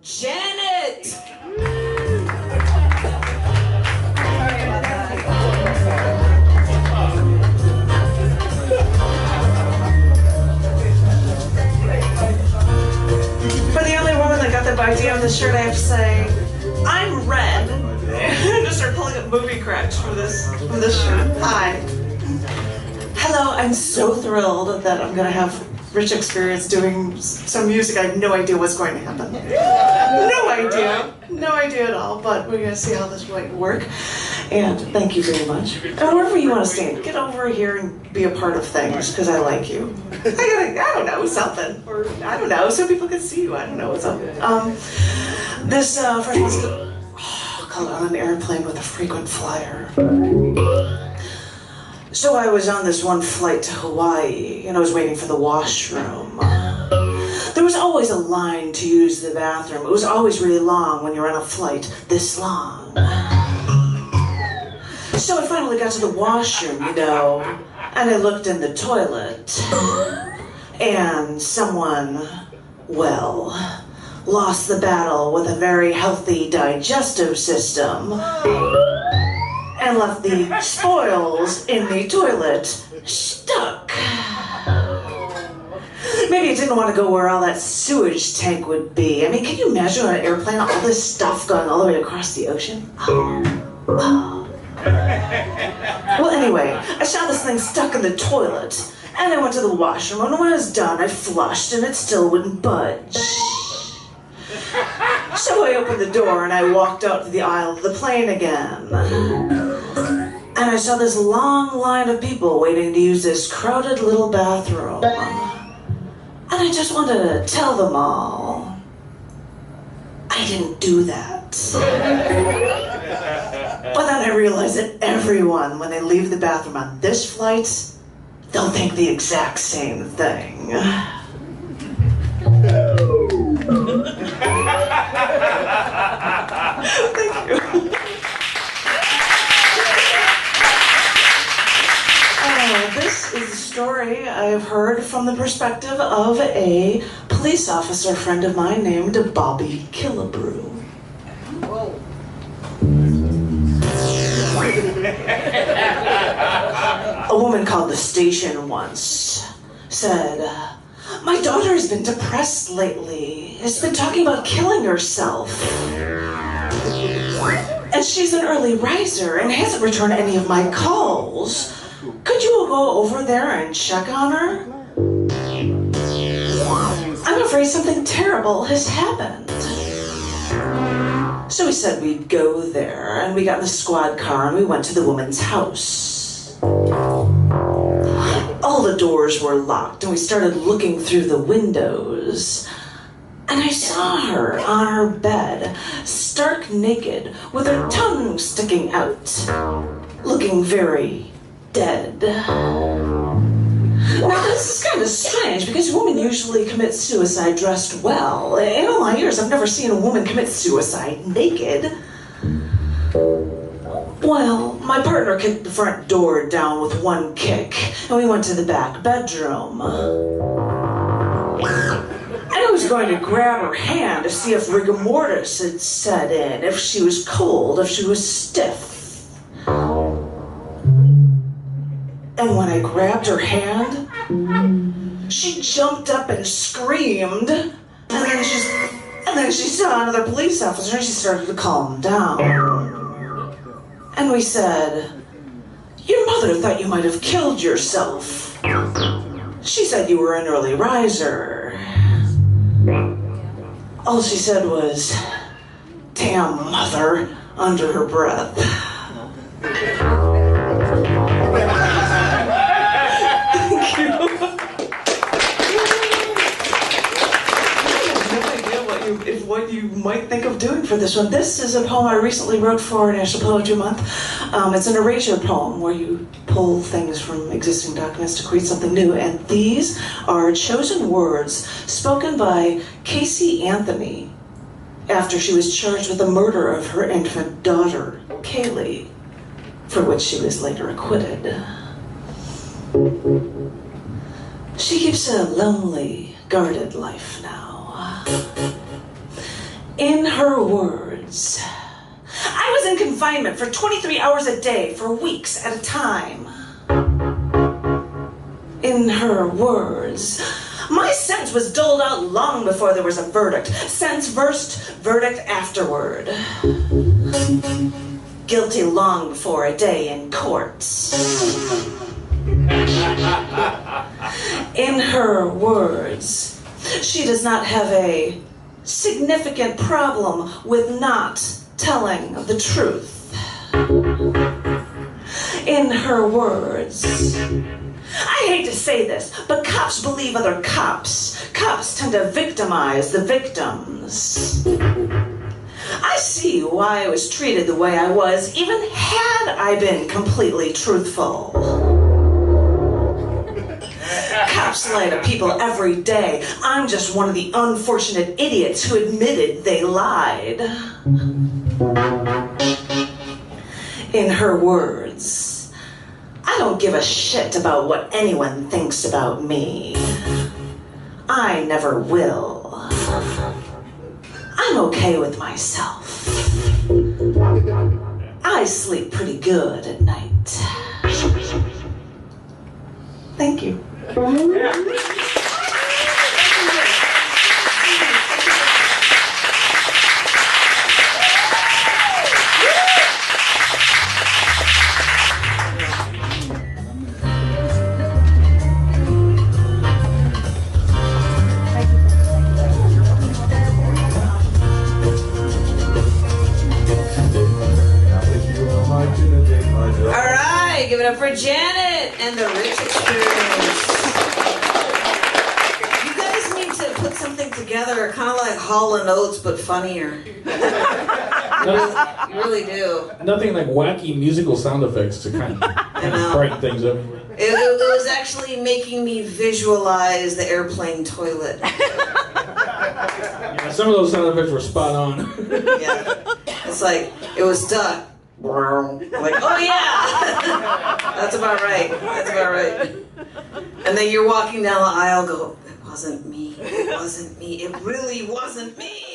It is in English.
Janet! For the only woman that got the idea on this shirt, I have to say, I'm red. I'm just start pulling up movie cracks from this shirt. Hi. Hello, I'm so thrilled that I'm gonna have Rich XPerience doing some music. I have no idea what's going to happen. No idea at all, but we're gonna see how this might work. And thank you very much. And wherever you want to stand, get over here and be a part of things, because I like you. I don't know, something. Or, I don't know, so people can see you. I don't know what's up. This first one's called On an Airplane with a Frequent Flyer. So I was on this one flight to Hawaii, and I was waiting for the washroom. There was always a line to use the bathroom. It was always really long when you're on a flight this long. So I finally got to the washroom, and I looked in the toilet, and someone, well, lost the battle with a very healthy digestive system and left the spoils in the toilet stuck. Maybe it didn't want to go where all that sewage tank would be. I mean, can you imagine on an airplane all this stuff going all the way across the ocean? Well, anyway, I saw this thing stuck in the toilet, and I went to the washroom, and when I was done, I flushed, and it still wouldn't budge. So I opened the door, and I walked out to the aisle of the plane again. And I saw this long line of people waiting to use this crowded little bathroom. And I just wanted to tell them all, I didn't do that. But then I realized that everyone, when they leave the bathroom on this flight, they'll think the exact same thing. Thank you. This is a story I've heard from the perspective of a police officer friend of mine named Bobby Killebrew. A woman called the station once, said, my daughter has been depressed lately. Has been talking about killing herself. And she's an early riser and hasn't returned any of my calls. Could you go over there and check on her? I'm afraid something terrible has happened. So we said we'd go there, and we got in the squad car and we went to the woman's house. All the doors were locked, and we started looking through the windows. And I saw her on her bed, stark naked, with her tongue sticking out, looking very dead. Now this is kind of strange, because women usually commit suicide dressed well. In all my years, I've never seen a woman commit suicide naked. Well, my partner kicked the front door down with one kick, and we went to the back bedroom. And I was going to grab her hand to see if rigor mortis had set in, if she was cold, if she was stiff. And when I grabbed her hand, she jumped up and screamed. And then she saw another police officer and she started to calm down. And we said, your mother thought you might have killed yourself. She said you were an early riser. All she said was, damn mother, under her breath. What you might think of doing for this one. This is a poem I recently wrote for National Poetry Month. It's an erasure poem where you pull things from existing documents to create something new, and these are chosen words spoken by Casey Anthony after she was charged with the murder of her infant daughter, Kaylee, for which she was later acquitted. She keeps a lonely, guarded life now. In her words, I was in confinement for 23 hours a day for weeks at a time. In her words, my sentence was doled out long before there was a verdict. Sentence first, verdict afterward. Guilty long before a day in court. In her words, she does not have a significant problem with not telling the truth. In her words, I hate to say this, but cops believe other cops. Cops tend to victimize the victims. I see why I was treated the way I was, even had I been completely truthful. Cops lie to people every day. I'm just one of the unfortunate idiots who admitted they lied. In her words, I don't give a shit about what anyone thinks about me. I never will. I'm okay with myself. I sleep pretty good at night. Thank you. Give it up for Janet and the Rich XPerience. You guys need to put something together, kind of like Hall & Oates, but funnier. You really do. Nothing like wacky musical sound effects to kind of brighten things up. It was actually making me visualize the airplane toilet. Yeah, some of those sound effects were spot on. Yeah. It's like, it was stuck. Like, oh yeah! That's about right. That's about right. And then you're walking down the aisle, go, it wasn't me. It wasn't me. It really wasn't me.